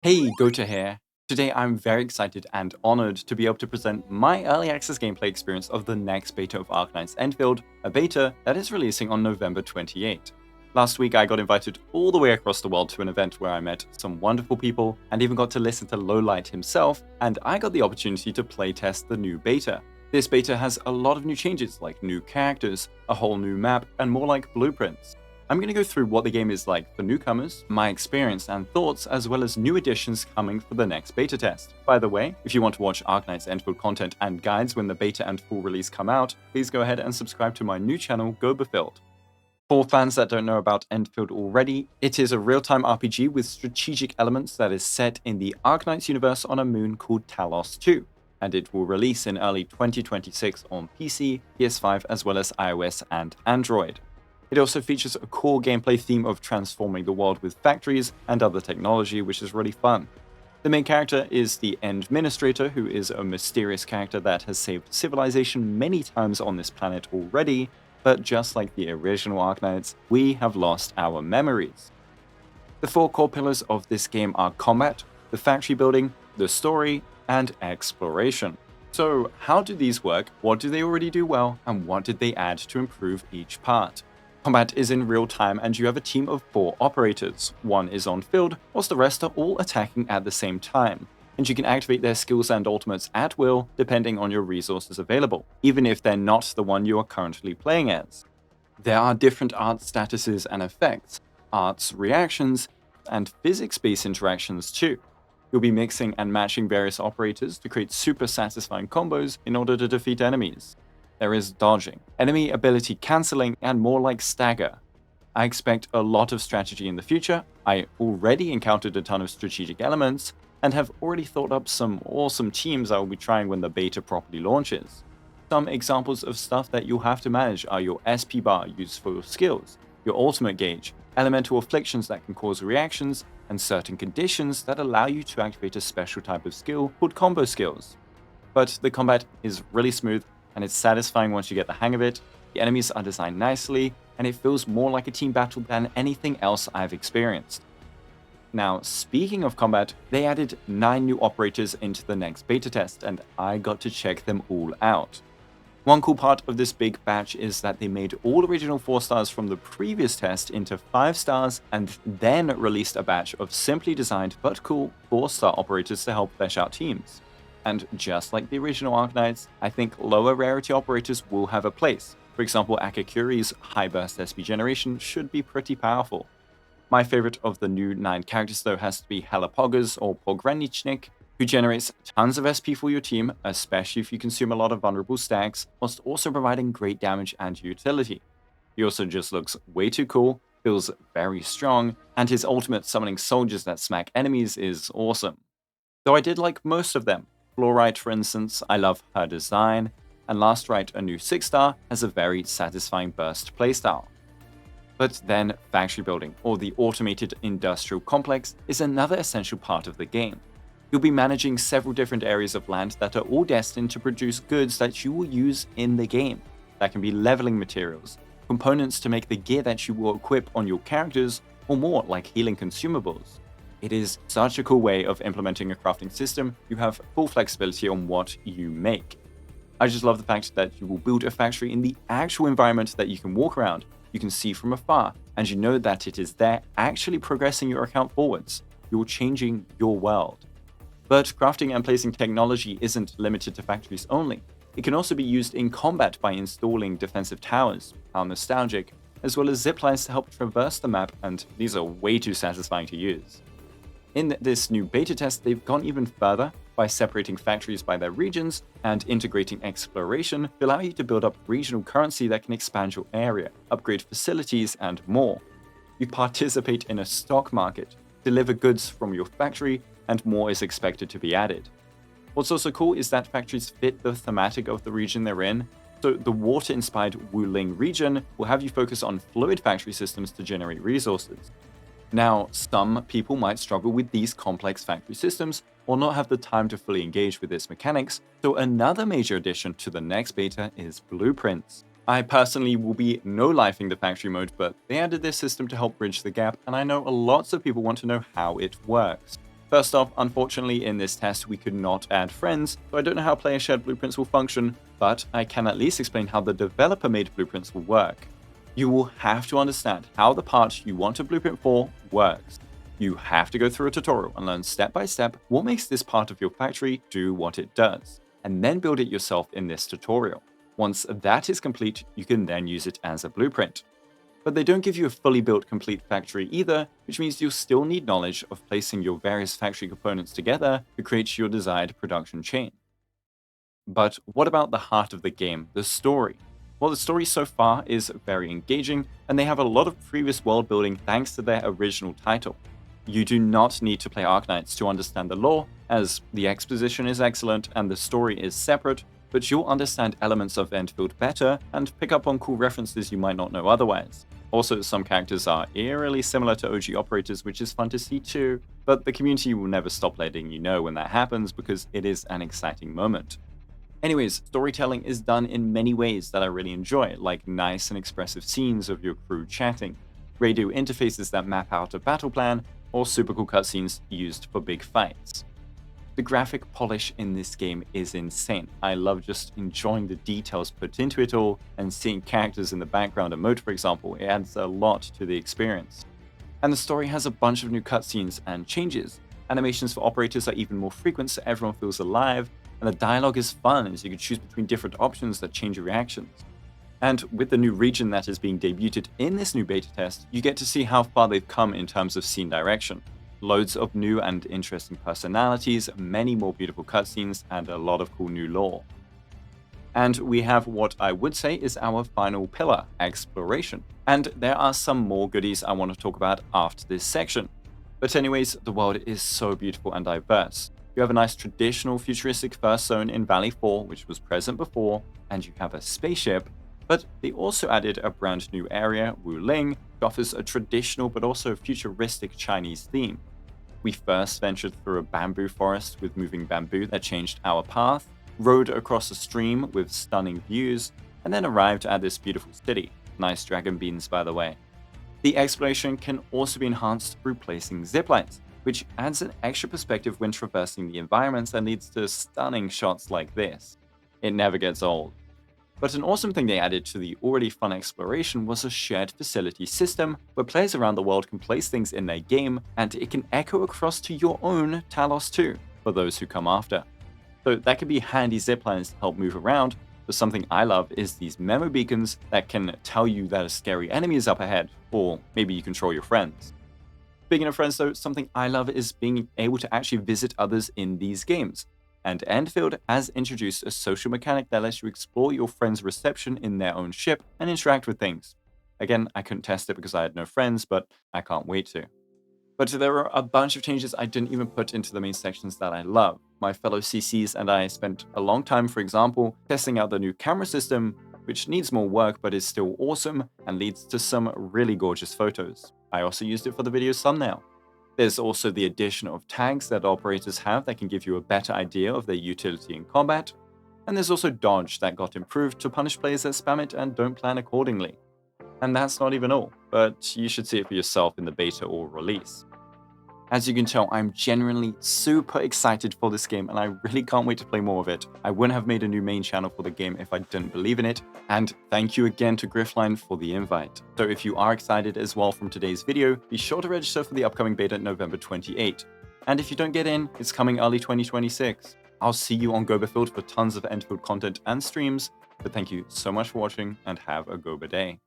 Hey, Gota here. Today I'm very excited and honored to be able to present my early access gameplay experience of the next beta of Arknights Endfield, a beta that is releasing on November 28. Last week I got invited all the way across the world to an event where I met some wonderful people and even got to listen to Lowlight himself, and I got the opportunity to playtest the new beta. This beta has a lot of new changes like new characters, a whole new map, and more like blueprints. I'm going to go through what the game is like for newcomers, my experience and thoughts, as well as new additions coming for the next beta test. By the way, if you want to watch Arknights Endfield content and guides when the beta and full release come out, please go ahead and subscribe to my new channel, Guoba. For fans that don't know about Endfield already, it is a real-time RPG with strategic elements that is set in the Arknights universe on a moon called Talos 2, and it will release in early 2026 on PC, PS5, as well as iOS and Android. It also features a core gameplay theme of transforming the world with factories and other technology, which is really fun. The main character is the Administrator, who is a mysterious character that has saved civilization many times on this planet already, but just like the original Arknights, we have lost our memories. The four core pillars of this game are combat, the factory building, the story, and exploration. So how do these work, what do they already do well, and what did they add to improve each part? Combat is in real time and you have a team of 4 operators. One is on field, whilst the rest are all attacking at the same time, and you can activate their skills and ultimates at will depending on your resources available, even if they're not the one you are currently playing as. There are different art statuses and effects, arts reactions, and physics-based interactions too. You'll be mixing and matching various operators to create super satisfying combos in order to defeat enemies. There is dodging, enemy ability cancelling, and more like stagger. I expect a lot of strategy in the future. I already encountered a ton of strategic elements, and have already thought up some awesome teams I will be trying when the beta properly launches. Some examples of stuff that you'll have to manage are your SP bar used for your skills, your ultimate gauge, elemental afflictions that can cause reactions, and certain conditions that allow you to activate a special type of skill called combo skills. But the combat is really smooth, and it's satisfying once you get the hang of it. The enemies are designed nicely, and it feels more like a team battle than anything else I've experienced. Now, speaking of combat, they added 9 new operators into the next beta test, and I got to check them all out. One cool part of this big batch is that they made all original 4 stars from the previous test into 5 stars, and then released a batch of simply designed but cool 4-star operators to help flesh out teams. And just like the original Arknights, I think lower rarity operators will have a place. For example, Akakuri's high burst SP generation should be pretty powerful. My favorite of the new 9 characters though has to be Halapogas or Pogranichnik, who generates tons of SP for your team, especially if you consume a lot of vulnerable stacks, whilst also providing great damage and utility. He also just looks way too cool, feels very strong, and his ultimate summoning soldiers that smack enemies is awesome. Though I did like most of them. Rite, for instance, I love her design, and Last Rite, a new 6-star, has a very satisfying burst playstyle. But then factory building, or the automated industrial complex, is another essential part of the game. You'll be managing several different areas of land that are all destined to produce goods that you will use in the game. That can be leveling materials, components to make the gear that you will equip on your characters, or more like healing consumables. It is such a cool way of implementing a crafting system. You have full flexibility on what you make. I just love the fact that you will build a factory in the actual environment that you can walk around, you can see from afar, and you know that it is there actually progressing your account forwards. You're changing your world. But crafting and placing technology isn't limited to factories only. It can also be used in combat by installing defensive towers, how nostalgic, as well as ziplines to help traverse the map, and these are way too satisfying to use. In this new beta test, they've gone even further by separating factories by their regions and integrating exploration to allow you to build up regional currency that can expand your area, upgrade facilities, and more. You participate in a stock market, deliver goods from your factory, and more is expected to be added. What's also cool is that factories fit the thematic of the region they're in, so the water-inspired Wuling region will have you focus on fluid factory systems to generate resources. Now, some people might struggle with these complex factory systems or not have the time to fully engage with its mechanics, so another major addition to the next beta is blueprints. I personally will be no-lifing the factory mode, but they added this system to help bridge the gap, and I know lots of people want to know how it works. First off, unfortunately in this test we could not add friends, so I don't know how player shared blueprints will function, but I can at least explain how the developer made blueprints will work. You will have to understand how the part you want a blueprint for works. You have to go through a tutorial and learn step by step what makes this part of your factory do what it does, and then build it yourself in this tutorial. Once that is complete, you can then use it as a blueprint. But they don't give you a fully built complete factory either, which means you'll still need knowledge of placing your various factory components together to create your desired production chain. But what about the heart of the game, the story? Well, the story so far is very engaging, and they have a lot of previous world building thanks to their original title. You do not need to play Arknights to understand the lore, as the exposition is excellent and the story is separate, but you'll understand elements of Endfield better and pick up on cool references you might not know otherwise. Also, some characters are eerily similar to OG operators, which is fun to see too, but the community will never stop letting you know when that happens because it is an exciting moment. Anyways, storytelling is done in many ways that I really enjoy, like nice and expressive scenes of your crew chatting, radio interfaces that map out a battle plan, or super cool cutscenes used for big fights. The graphic polish in this game is insane. I love just enjoying the details put into it all, and seeing characters in the background emote, for example, it adds a lot to the experience. And the story has a bunch of new cutscenes and changes. Animations for operators are even more frequent so everyone feels alive, and the dialogue is fun as you can choose between different options that change your reactions. And with the new region that is being debuted in this new beta test, you get to see how far they've come in terms of scene direction. Loads of new and interesting personalities, many more beautiful cutscenes, and a lot of cool new lore. And we have what I would say is our final pillar, exploration. And there are some more goodies I want to talk about after this section. But anyways, the world is so beautiful and diverse. You have a nice traditional futuristic first zone in Valley 4, which was present before, and you have a spaceship, but they also added a brand new area, Wuling, which offers a traditional but also futuristic Chinese theme. We first ventured through a bamboo forest with moving bamboo that changed our path, rode across a stream with stunning views, and then arrived at this beautiful city. Nice dragon beans, by the way. The exploration can also be enhanced through placing ziplines, which adds an extra perspective when traversing the environments and leads to stunning shots like this. It never gets old. But an awesome thing they added to the already fun exploration was a shared facility system where players around the world can place things in their game and it can echo across to your own Talos too, for those who come after. So that could be handy ziplines to help move around, but something I love is these memo beacons that can tell you that a scary enemy is up ahead, or maybe you control your friends. Speaking of friends though, something I love is being able to actually visit others in these games. And Endfield has introduced a social mechanic that lets you explore your friend's reception in their own ship and interact with things. Again, I couldn't test it because I had no friends, but I can't wait to. But there are a bunch of changes I didn't even put into the main sections that I love. My fellow CCs and I spent a long time, for example, testing out the new camera system, which needs more work but is still awesome and leads to some really gorgeous photos. I also used it for the video's thumbnail. There's also the addition of tags that operators have that can give you a better idea of their utility in combat. And there's also dodge that got improved to punish players that spam it and don't plan accordingly. And that's not even all, but you should see it for yourself in the beta or release. As you can tell, I'm genuinely super excited for this game and I really can't wait to play more of it. I wouldn't have made a new main channel for the game if I didn't believe in it. And thank you again to Gryphline for the invite. So if you are excited as well from today's video, be sure to register for the upcoming beta November 28. And if you don't get in, it's coming early 2026. I'll see you on Guoba for tons of Endfield content and streams. But thank you so much for watching and have a Guoba day.